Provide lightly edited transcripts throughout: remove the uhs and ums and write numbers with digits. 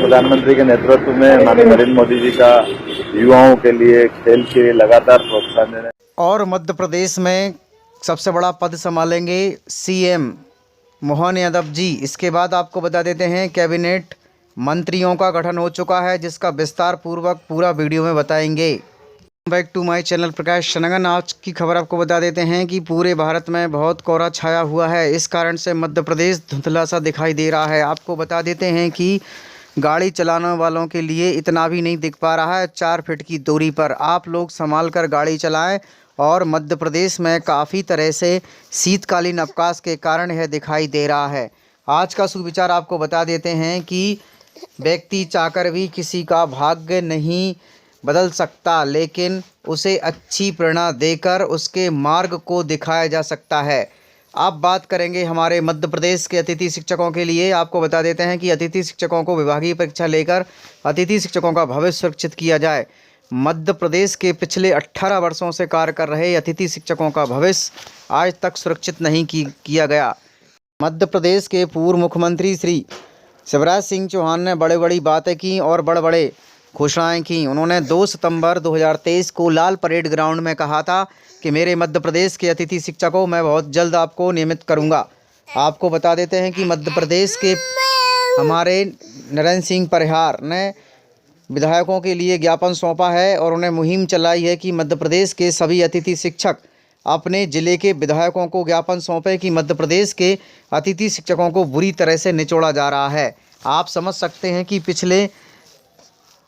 प्रधानमंत्री के नेतृत्व में माननीय नरेंद्र मोदी जी का युवाओं के लिए खेल के लिए लगातार प्रोत्साहन देने। और मध्य प्रदेश में सबसे बड़ा पद संभालेंगे सीएम मोहन यादव जी। इसके बाद आपको बता देते हैं कैबिनेट मंत्रियों का गठन हो चुका है, जिसका विस्तार पूर्वक पूरा वीडियो में बताएंगे। बैक टू माय चैनल प्रकाश शनगन। आज की खबर आपको बता देते हैं कि पूरे भारत में बहुत कोहरा छाया हुआ है। इस कारण से मध्य प्रदेश धुंधला सा दिखाई दे रहा है। आपको बता देते हैं कि गाड़ी चलाने वालों के लिए इतना भी नहीं दिख पा रहा है। 4 फीट की दूरी पर आप लोग संभाल कर गाड़ी चलाएं। और मध्य प्रदेश में काफ़ी तरह से शीतकालीन अवकाश के कारण यह दिखाई दे रहा है। आज का सुविचार आपको बता देते हैं कि व्यक्ति चाहकर भी किसी का भाग्य नहीं बदल सकता, लेकिन उसे अच्छी प्रेरणा देकर उसके मार्ग को दिखाया जा सकता है। अब बात करेंगे हमारे मध्य प्रदेश के अतिथि शिक्षकों के लिए। आपको बता देते हैं कि अतिथि शिक्षकों को विभागीय परीक्षा लेकर अतिथि शिक्षकों का भविष्य सुरक्षित किया जाए। मध्य प्रदेश के पिछले 18 वर्षों से कार्य कर रहे अतिथि शिक्षकों का भविष्य आज तक सुरक्षित नहीं किया गया। मध्य प्रदेश के पूर्व मुख्यमंत्री श्री शिवराज सिंह चौहान ने बड़ी बातें की और बड़े घोषणाएं की। उन्होंने 2 सितंबर 2023 को लाल परेड ग्राउंड में कहा था कि मेरे मध्य प्रदेश के अतिथि शिक्षकों मैं बहुत जल्द आपको नियमित करूंगा। आपको बता देते हैं कि मध्य प्रदेश के हमारे नरेंद्र सिंह परिहार ने विधायकों के लिए ज्ञापन सौंपा है और उन्हें मुहिम चलाई है कि मध्य प्रदेश के सभी अतिथि शिक्षक अपने ज़िले के विधायकों को ज्ञापन सौंपे कि मध्य प्रदेश के अतिथि शिक्षकों को बुरी तरह से निचोड़ा जा रहा है। आप समझ सकते हैं कि पिछले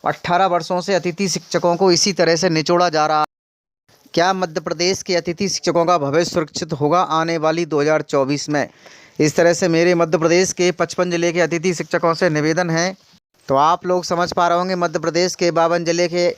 18 वर्षों से अतिथि शिक्षकों को इसी तरह से निचोड़ा जा रहा है। क्या मध्य प्रदेश के अतिथि शिक्षकों का भविष्य सुरक्षित होगा आने वाली 2024 में? इस तरह से मेरे मध्य प्रदेश के 55 जिले के अतिथि शिक्षकों से निवेदन है। तो आप लोग समझ पा रहे होंगे मध्य प्रदेश के 52 जिले के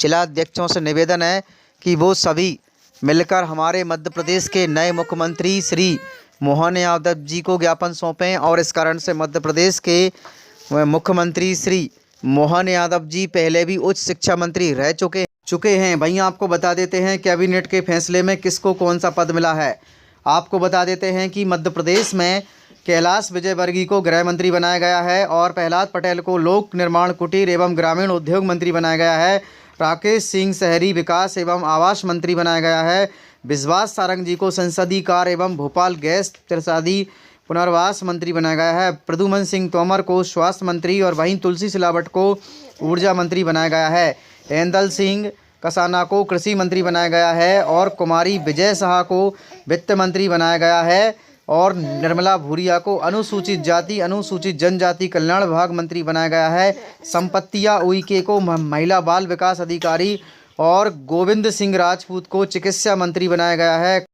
जिलाध्यक्षों से निवेदन है कि वो सभी मिलकर हमारे मध्य प्रदेश के नए मुख्यमंत्री श्री मोहन यादव जी को ज्ञापन सौंपें। और इस कारण से मध्य प्रदेश के मुख्यमंत्री श्री मोहन यादव जी पहले भी उच्च शिक्षा मंत्री रह चुके हैं। वहीं आपको बता देते हैं कैबिनेट के फैसले में किसको कौन सा पद मिला है। आपको बता देते हैं कि मध्य प्रदेश में कैलाश विजयवर्गीय को गृह मंत्री बनाया गया है और प्रहलाद पटेल को लोक निर्माण कुटीर एवं ग्रामीण उद्योग मंत्री बनाया गया है। राकेश सिंह शहरी विकास एवं आवास मंत्री बनाया गया है। विश्वास सारंग जी को संसदीय कार्य एवं भोपाल गैस त्रसादी पुनर्वास मंत्री बनाया गया है। प्रद्युमन सिंह तोमर को स्वास्थ्य मंत्री और वहीं तुलसी सिलावट को ऊर्जा मंत्री बनाया गया है। ऐंदल सिंह कसाना को कृषि मंत्री बनाया गया है और कुमारी विजय शाह को वित्त मंत्री बनाया गया है और निर्मला भूरिया को अनुसूचित जाति अनुसूचित जनजाति कल्याण विभाग मंत्री बनाया गया है। संपत्तिया उइके को महिला बाल विकास अधिकारी और गोविंद सिंह राजपूत को चिकित्सा मंत्री बनाया गया है।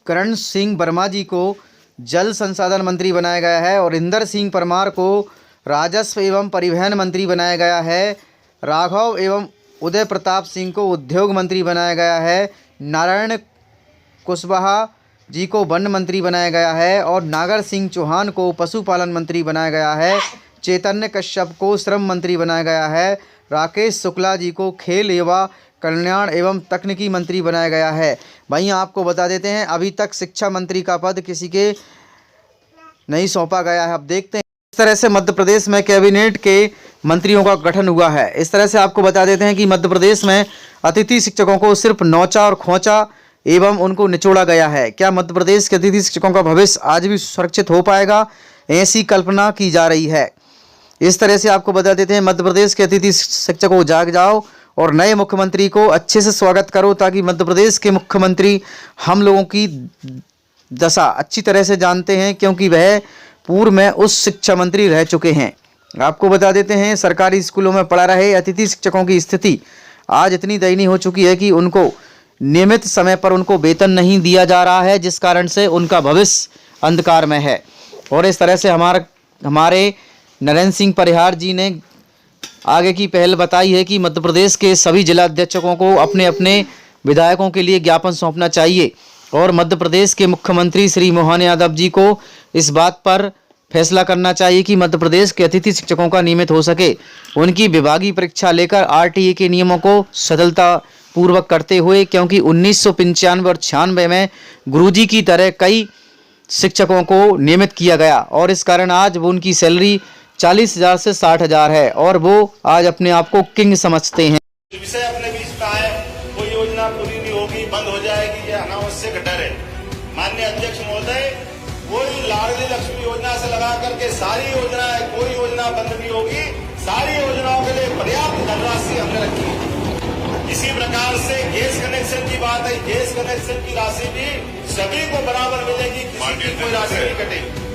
करण सिंह वर्मा जी को जल संसाधन मंत्री बनाया गया है और इंदर सिंह परमार को राजस्व एवं परिवहन मंत्री बनाया गया है। राघव एवं उदय प्रताप सिंह को उद्योग मंत्री बनाया गया है। नारायण कुशवाहा जी को वन मंत्री बनाया गया है और नागर सिंह चौहान को पशुपालन मंत्री बनाया गया है। चैतन्य कश्यप को श्रम मंत्री बनाया गया है। राकेश शुक्ला जी को खेल युवा कल्याण एवं तकनीकी मंत्री बनाया गया है। वहीं आपको बता देते हैं अभी तक शिक्षा मंत्री का पद किसी के नहीं सौंपा गया है। अब देखते हैं इस तरह से मध्य प्रदेश में कैबिनेट के मंत्रियों का गठन हुआ है। इस तरह से आपको बता देते हैं कि मध्य प्रदेश में अतिथि शिक्षकों को सिर्फ नौचा और खोचा एवं उनको निचोड़ा गया है। क्या मध्य प्रदेश के अतिथि शिक्षकों का भविष्य आज भी सुरक्षित हो पाएगा? ऐसी कल्पना की जा रही है। इस तरह से आपको बता देते हैं मध्य प्रदेश के अतिथि शिक्षकों जाग जाओ और नए मुख्यमंत्री को अच्छे से स्वागत करो, ताकि मध्य प्रदेश के मुख्यमंत्री हम लोगों की दशा अच्छी तरह से जानते हैं, क्योंकि वह पूर्व में उस शिक्षा मंत्री रह चुके हैं। आपको बता देते हैं सरकारी स्कूलों में पढ़ा रहे अतिथि शिक्षकों की स्थिति आज इतनी दयनीय हो चुकी है कि उनको नियमित समय पर उनको वेतन नहीं दिया जा रहा है, जिस कारण से उनका भविष्य अंधकार में है। और इस तरह से हमारे नरेंद्र सिंह परिहार जी ने आगे की पहल बताई है कि मध्य प्रदेश के सभी जिलाध्यक्षों को अपने अपने विधायकों के लिए ज्ञापन सौंपना चाहिए और मध्य प्रदेश के मुख्यमंत्री श्री मोहन यादव जी को इस बात पर फैसला करना चाहिए कि मध्य प्रदेश के अतिथि शिक्षकों का नियमित हो सके। उनकी विभागीय परीक्षा लेकर आरटीए के नियमों को सफलता पूर्वक करते हुए, क्योंकि 1995 और 96 में गुरुजी की तरह कई शिक्षकों को नियमित किया गया और इस कारण आज वो उनकी सैलरी 40,000 से 60,000 है और वो आज अपने आप को किंग समझते हैं। विषय अपने बीच में आए, कोई योजना पूरी नहीं होगी, बंद हो जाएगी, ये अनावश्यक डर है। माननीय अध्यक्ष महोदय, कोई लाडली लक्ष्मी योजना से लगा करके सारी योजनाएं, कोई योजना बंद नहीं होगी, सारी योजनाओं के लिए पर्याप्त धनराशि हमने रखी है। इसी प्रकार से गैस कनेक्शन की बात है, गैस कनेक्शन की राशि भी सभी को बराबर मिलेगी, किसी की कोई राशि नहीं कटेगी।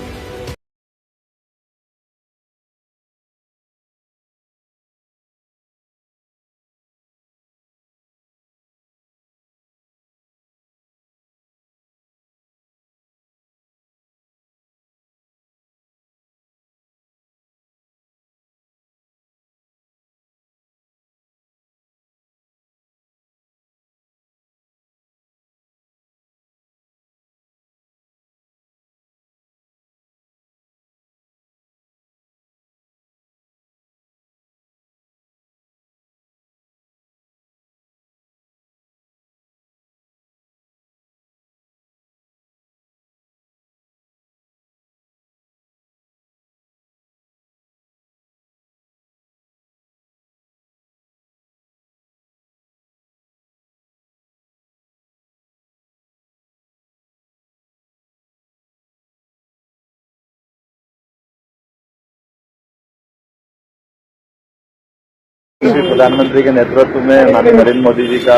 प्रधानमंत्री के नेतृत्व में माननीय नरेंद्र मोदी जी का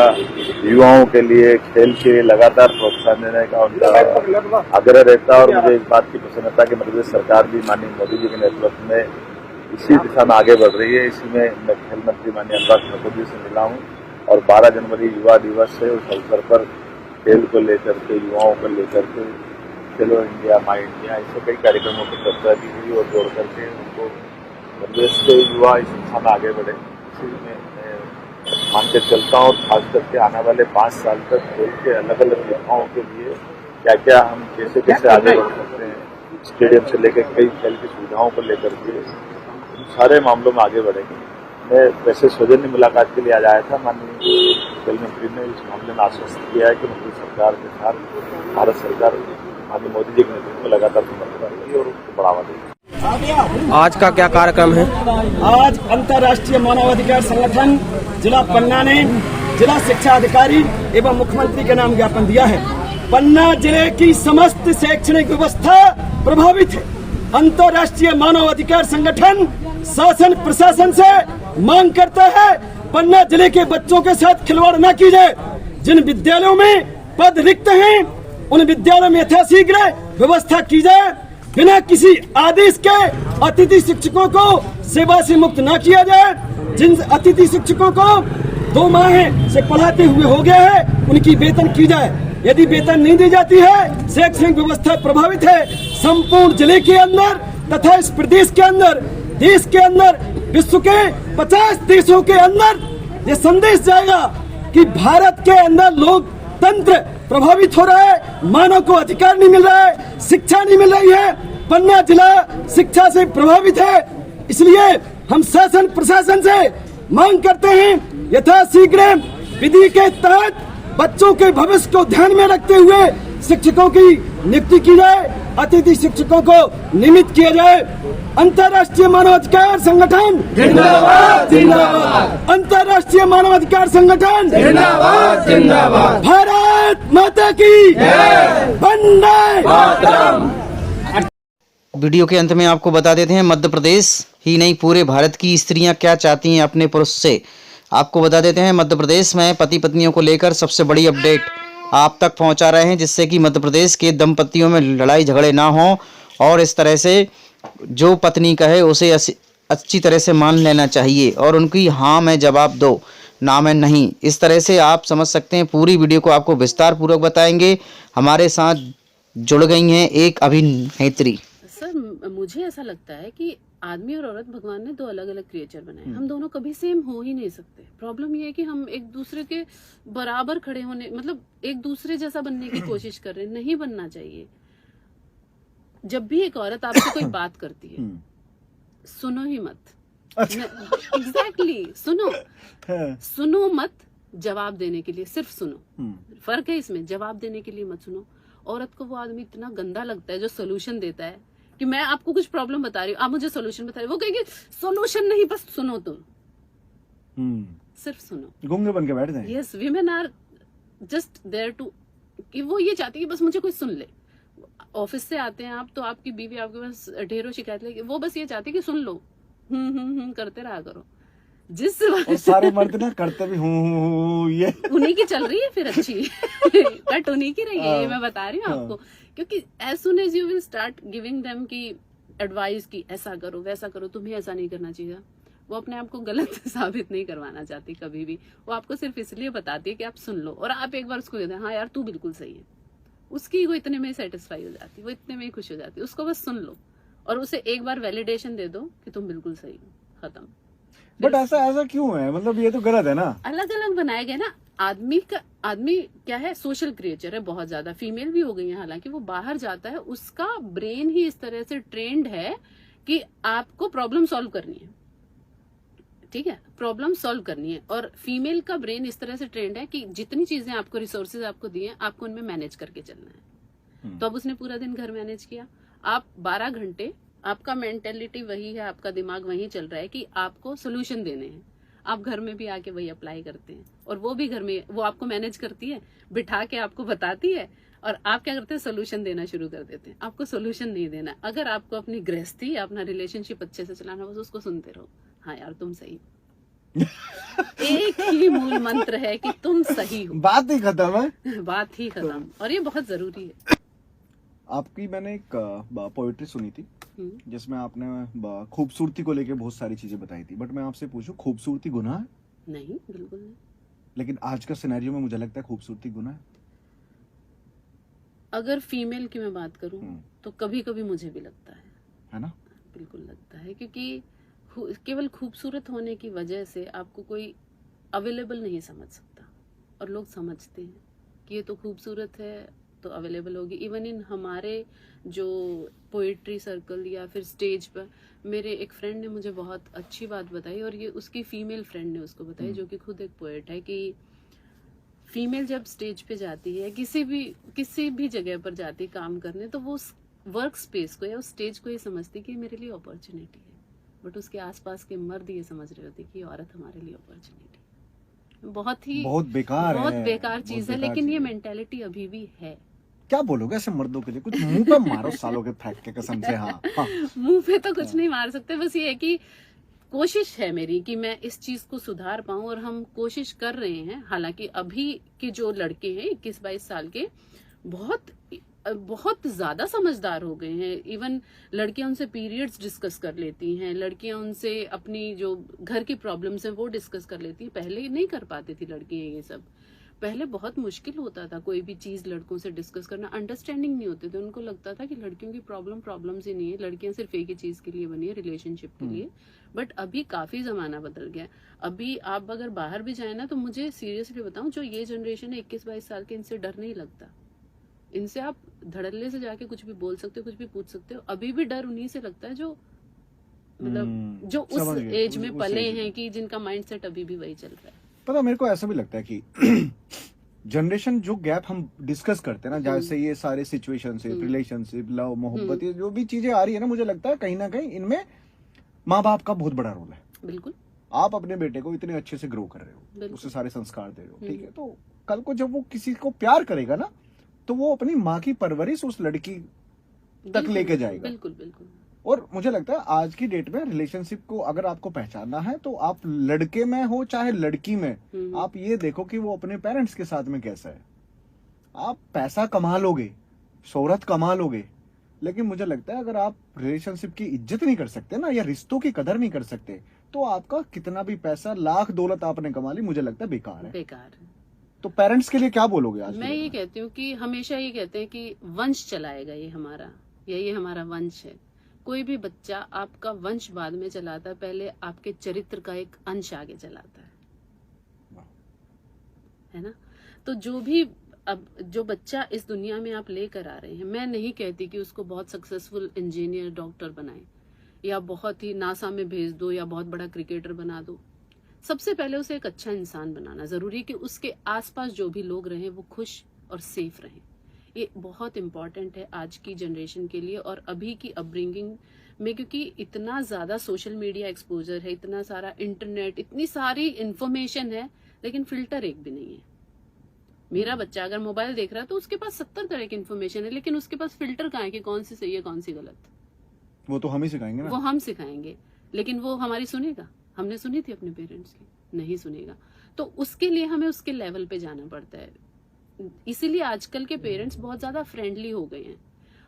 युवाओं के लिए खेल के लिए लगातार प्रोत्साहन देने का उनका आग्रह रहता है और मुझे इस बात की प्रसन्नता कि मध्य प्रदेश सरकार भी माननीय मोदी जी के नेतृत्व में इसी दिशा में आगे बढ़ रही है। इसी में मैं खेल मंत्री माननीय अनुराग ठाकुर जी से मिला हूँ और 12 जनवरी युवा दिवस है, उस अवसर पर खेल को लेकर के, युवाओं को लेकर के खेलो इंडिया, माई इंडिया, ऐसे कई कार्यक्रमों पर चर्चा की गई और जोड़ करके उनको प्रदेश के युवा इस दिशा में आगे बढ़े, इसी में मान के चलता हूँ। और खास करके आने वाले 5 साल तक खेल के अलग अलग युवाओं के लिए क्या क्या हम कैसे कैसे आगे बढ़ सकते हैं, स्टेडियम से लेकर कई खेल की सुविधाओं को लेकर के सारे मामलों में आगे बढ़ेंगे। मैं वैसे सौजन्य मुलाकात के लिए आज आया था, माननीय खेल मंत्री ने इस मामले में आश्वस्त किया है कि मोदी सरकार के साथ भारत सरकार माननीय मोदी जी के नेतृत्व में लगातार समर्थन करेगी और उसको बढ़ावा देगी। आज का क्या कार्यक्रम है? आज अंतर्राष्ट्रीय मानवाधिकार संगठन जिला पन्ना ने जिला शिक्षा अधिकारी एवं मुख्यमंत्री के नाम ज्ञापन दिया है। पन्ना जिले की समस्त शैक्षणिक व्यवस्था प्रभावित है। अंतर्राष्ट्रीय मानवाधिकार संगठन शासन प्रशासन से मांग करता है पन्ना जिले के बच्चों के साथ खिलवाड़ न की जाए। जिन विद्यालयों में पद रिक्त हैं उन विद्यालयों में यथाशीघ्र व्यवस्था की जाए। बिना किसी आदेश के अतिथि शिक्षकों को सेवा से मुक्त न किया जाए। जिन अतिथि शिक्षकों को 2 माह से पढ़ाते हुए हो गया है उनकी वेतन की जाए। यदि वेतन नहीं दी जाती है, शैक्षणिक व्यवस्था प्रभावित है। संपूर्ण जिले के अंदर तथा इस प्रदेश के अंदर, देश के अंदर, विश्व के 50 देशों के अंदर ये संदेश जाएगा कि भारत के अंदर लोकतंत्र प्रभावित हो रहा है, मानव को अधिकार नहीं मिल रहा है, शिक्षा नहीं मिल रही है। पन्ना जिला शिक्षा से प्रभावित है। इसलिए हम शासन प्रशासन से मांग करते हैं यथाशीघ्र विधि के तहत बच्चों के भविष्य को ध्यान में रखते हुए शिक्षकों की नियुक्ति की जाए, अतिथि शिक्षकों को नियमित किया जाए। अंतर्राष्ट्रीय मानवाधिकार संगठन जिंदाबाद जिंदाबाद, अंतर्राष्ट्रीय मानवाधिकार संगठन जिंदाबाद जिंदाबाद, भारत माता की जय, वंदे मातरम। वीडियो के अंत में आपको बता देते हैं मध्य प्रदेश ही नहीं पूरे भारत की स्त्रियां क्या चाहती हैं अपने पुरुष से। आपको बता देते हैं मध्य प्रदेश में पति पत्नियों को लेकर सबसे बड़ी अपडेट आप तक पहुंचा रहे हैं, जिससे कि मध्य प्रदेश के दंपतियों में लड़ाई झगड़े ना हो और इस तरह से जो पत्नी कहे उसे अच्छी तरह से मान लेना चाहिए और उनकी हाँ में जवाब दो, ना में नहीं। इस तरह से आप समझ सकते हैं। पूरी वीडियो को आपको विस्तार पूर्वक बताएंगे। हमारे साथ जुड़ गई हैं एक अभिनेत्री। सर मुझे ऐसा लगता है कि आदमी और औरत भगवान ने 2 अलग अलग क्रिएचर बनाए। हम दोनों कभी सेम हो ही नहीं सकते। प्रॉब्लम ये है कि हम एक दूसरे के बराबर खड़े होने, मतलब एक दूसरे जैसा बनने की कोशिश कर रहे हैं। नहीं बनना चाहिए। जब भी एक औरत आपसे कोई बात करती है, सुनो ही मत। एग्जैक्टली सुनो मत। जवाब देने के लिए सिर्फ सुनो। फर्क है इसमें। जवाब देने के लिए मत सुनो। औरत को वो आदमी इतना गंदा लगता है जो सोल्यूशन देता है कि मैं आपको कुछ प्रॉब्लम बता रही हूँ, आप मुझे सोल्यूशन बता रहे हो, वो कहेंगे सोल्यूशन नहीं, बस सुनो, तुम सिर्फ सुनो। गूंगे बन के बैठ जाए। Yes, women are just there to, कि वो ये चाहती है कि बस मुझे कोई सुन ले। ऑफिस से आते हैं आप, तो आपकी बीवी आपके पास ढेरों शिकायत लेके, वो बस ये चाहती है कि सुन लो, करते रहा करो। जिस और सारे मर्द ना करते भी हूँ, ये उन्हीं की चल रही है फिर अच्छी कट उन्हीं की रही है, ये मैं बता रही हूँ आपको। क्योंकि as soon as you will start giving them की एडवाइस की ऐसा करो वैसा करो, तुम्हें ऐसा नहीं करना चाहिए, वो अपने आप को गलत साबित नहीं करवाना चाहती कभी भी। वो आपको सिर्फ इसलिए बताती है कि आप सुन लो, और आप एक बार उसको कहते हैं हाँ यार तू बिल्कुल सही है, उसकी वो इतने में सेटिस्फाई हो जाती है, वो इतने में ही खुश हो जाती है। उसको बस सुन लो और उसे एक बार वैलिडेशन दे दो कि तुम बिल्कुल सही हो, खत्म। बट ऐसा क्यों है? मतलब ये तो गलत है ना। अलग अलग बनाए गए ना। आदमी क्या है, सोशल क्रिएचर है बहुत ज्यादा, फीमेल भी हो गई है हालांकि, वो बाहर जाता है, उसका ब्रेन ही इस तरह से ट्रेंड है कि आपको प्रॉब्लम सॉल्व करनी है, ठीक है, प्रॉब्लम सॉल्व करनी है। और फीमेल का ब्रेन इस तरह से ट्रेंड है कि जितनी चीजें आपको, रिसोर्सेज आपको दिए, आपको उनमें मैनेज करके चलना है। तो अब उसने पूरा दिन घर मैनेज किया, आप 12 घंटे, आपका मेंटेलिटी वही है, आपका दिमाग वही चल रहा है कि आपको सोल्यूशन देने हैं। आप घर में भी आके वही अप्लाई करते हैं, और वो भी घर में, वो आपको मैनेज करती है, बिठा के आपको बताती है, और आप क्या करते हैं, सोल्यूशन देना शुरू कर देते हैं। आपको सोल्यूशन नहीं देना। अगर आपको अपनी गृहस्थी या अपना रिलेशनशिप अच्छे से चलाना, बस उसको सुनते रहो, हाँ यार तुम सही एक ही मूल मंत्र है कि तुम सही हो, बात ही खत्म है। बात ही खत्म, और ये बहुत जरूरी है। आपकी मैंने एक पोएट्री सुनी थी जिसमें आपने खूबसूरती को लेके बहुत सारी चीजें बताई थी, बट मैं आपसे पूछूं, खूबसूरती गुनाह है? नहीं, बिल्कुल नहीं। लेकिन आज का सिनेरियो में मुझे लगता है खूबसूरती गुनाह है। अगर फीमेल की मैं बात करूं तो कभी कभी मुझे भी लगता है ना? बिल्कुल लगता है, क्योंकि केवल खूबसूरत होने की वजह से आपको कोई अवेलेबल नहीं समझ सकता, और लोग समझते हैं कि ये तो खूबसूरत है तो अवेलेबल होगी। इवन इन हमारे जो पोइट्री सर्कल या फिर स्टेज पर, मेरे एक फ्रेंड ने मुझे बहुत अच्छी बात बताई, और ये उसकी फीमेल फ्रेंड ने उसको बताई जो कि खुद एक पोएट है, कि फीमेल जब स्टेज पे जाती है, किसी भी जगह पर जाती है काम करने, तो वो वर्क स्पेस को या उस स्टेज को ये समझती कि मेरे लिए अपॉर्चुनिटी है, बट उसके आसपास के मर्द ये समझ रहे होते कि औरत हमारे लिए अपॉर्चुनिटी। बहुत बेकार चीज है, लेकिन ये मेंटेलिटी अभी भी है। क्या बोलोगे ऐसे मर्दों के लिए? कुछ मुंह पे मारो सालों के फेंक के, कसम से। हाँ। मुंह पे तो कुछ नहीं मार सकते, बस ये है कि कोशिश है मेरी कि मैं इस चीज को सुधार पाऊं, और हम कोशिश कर रहे हैं। हालांकि अभी के जो लड़के हैं 21-22 साल के, बहुत ज्यादा समझदार हो गए हैं। इवन लड़कियां उनसे पीरियड्स डिस्कस कर लेती हैं, लड़कियां उनसे अपनी जो घर की प्रॉब्लम्स हैं वो डिस्कस कर लेती हैं। पहले नहीं कर पाती थी लड़कियां ये सब, पहले बहुत मुश्किल होता था कोई भी चीज लड़कों से डिस्कस करना, अंडरस्टैंडिंग नहीं होती थी। उनको लगता था कि लड़कियों की प्रॉब्लम्स ही नहीं है, लड़कियां सिर्फ एक ही चीज के लिए बनी है, रिलेशनशिप के लिए। बट अभी काफी जमाना बदल गया। अभी आप अगर बाहर भी जाए ना, तो मुझे सीरियसली बताऊं, जो ये जनरेशन है 21-22 साल के, इनसे डर नहीं लगता। इनसे आप धड़ल्ले से जाके कुछ भी बोल सकते हो, कुछ भी पूछ सकते हो। अभी भी डर उन्हीं से लगता है जो मतलब जो उस एज में पले हैं, कि जिनका माइंडसेट अभी भी वही चल रहा है। पता, मेरे को ऐसा भी लगता है कि जनरेशन जो गैप हम डिस्कस करते हैं ना, जैसे ये सारे सिचुएशनशिप, रिलेशनशिप, लव, मोहब्बत, ये जो भी चीजें आ रही है ना, मुझे लगता है कहीं ना कहीं इनमें माँ बाप का बहुत बड़ा रोल है। बिल्कुल। आप अपने बेटे को इतने अच्छे से ग्रो कर रहे हो, उसे सारे संस्कार दे रहे हो, ठीक है, तो कल को जब वो किसी को प्यार करेगा ना, तो वो अपनी माँ की परवरिश उस लड़की तक लेके जाएगा। बिल्कुल बिल्कुल। और मुझे लगता है आज की डेट में रिलेशनशिप को अगर आपको पहचानना है, तो आप लड़के में हो चाहे लड़की में, आप ये देखो कि वो अपने पेरेंट्स के साथ में कैसा है। आप पैसा कमा लोगे, शोहरत कमा लोगे, लेकिन मुझे लगता है अगर आप रिलेशनशिप की इज्जत नहीं कर सकते ना, या रिश्तों की कदर नहीं कर सकते, तो आपका कितना भी पैसा, लाख दौलत आपने कमा ली, मुझे लगता है बेकार है। बेकार है। तो पेरेंट्स के लिए क्या बोलोगे आज? मैं ये कहती हूँ कि हमेशा ये कहते हैं कि वंश चलाएगा ये हमारा, या ये हमारा वंश है। कोई भी बच्चा आपका वंश बाद में चलाता है, पहले आपके चरित्र का एक अंश आगे चलाता है ना। तो जो भी अब जो बच्चा इस दुनिया में आप लेकर आ रहे हैं, मैं नहीं कहती कि उसको बहुत सक्सेसफुल इंजीनियर, डॉक्टर बनाए, या बहुत ही नासा में भेज दो, या बहुत बड़ा क्रिकेटर बना दो। सबसे पहले उसे एक अच्छा इंसान बनाना जरूरी है, कि उसके आसपास जो भी लोग रहें वो खुश और सेफ रहें। ये बहुत इम्पोर्टेंट है आज की जनरेशन के लिए और अभी की अपब्रिंगिंग में, क्योंकि इतना ज्यादा सोशल मीडिया एक्सपोजर है, इतना सारा इंटरनेट, इतनी सारी इंफॉर्मेशन है, लेकिन फिल्टर एक भी नहीं है। मेरा बच्चा अगर मोबाइल देख रहा है तो उसके पास 70 तरह की इन्फॉर्मेशन है, लेकिन उसके पास फिल्टर कहाँ है कि कौन सी सही है कौन सी गलत। वो तो हम ही सिखाएंगे ना। वो हम सिखाएंगे, लेकिन वो हमारी सुनेगा? हमने सुनी थी अपने पेरेंट्स की, नहीं सुनेगा। तो उसके लिए हमें उसके लेवल पे जाना पड़ता है। इसीलिए आजकल के पेरेंट्स बहुत ज्यादा फ्रेंडली हो गए हैं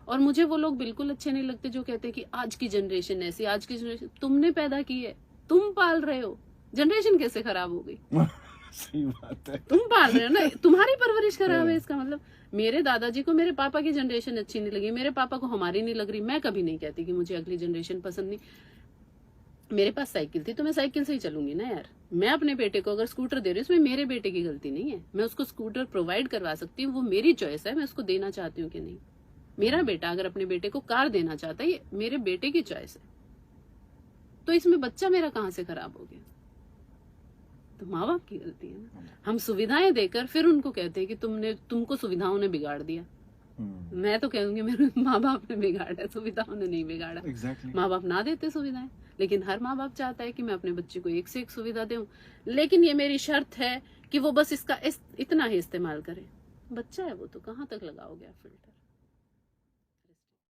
और मुझे वो लोग बिल्कुल अच्छे नहीं लगते जो कहते हैं कि आज की जनरेशन ऐसी, आज की जनरेशन। तुमने पैदा की है, तुम पाल रहे हो, जनरेशन कैसे खराब हो गई? सही बात है। तुम पाल रहे हो ना, तुम्हारी परवरिश खराब है। इसका मतलब मेरे दादाजी को मेरे पापा की जनरेशन अच्छी नहीं लगी, मेरे पापा को हमारी नहीं लग रही। मैं कभी नहीं कहती कि मुझे अगली जनरेशन पसंद नहीं। मेरे पास साइकिल थी तो मैं साइकिल से ही चलूंगी ना यार। मैं अपने बेटे को अगर स्कूटर दे रही हूँ, उसमें मेरे बेटे की गलती नहीं है। मैं उसको स्कूटर प्रोवाइड करवा सकती हूँ, वो मेरी चॉइस है, मैं उसको देना चाहती हूँ कि नहीं। मेरा बेटा अगर अपने बेटे को कार देना चाहता है, ये मेरे बेटे की चॉइस है। तो इसमें बच्चा मेरा कहाँ से खराब हो गया? तो माँ बाप की गलती है ना। हम सुविधाएं देकर फिर उनको कहते हैं कि तुमको सुविधाओं ने बिगाड़ दिया। मैं तो कहूंगी मेरे माँ बाप ने बिगाड़ा, सुविधाओं ने नहीं बिगाड़ा। Exactly. माँ बाप ना देते सुविधाएं, लेकिन हर माँ बाप चाहता है कि मैं अपने बच्चे को एक से एक सुविधा दूं, लेकिन ये मेरी शर्त है कि वो बस इसका इतना ही इस्तेमाल करे। बच्चा है वो, तो कहाँ तक लगाओगे आप फिल्टर?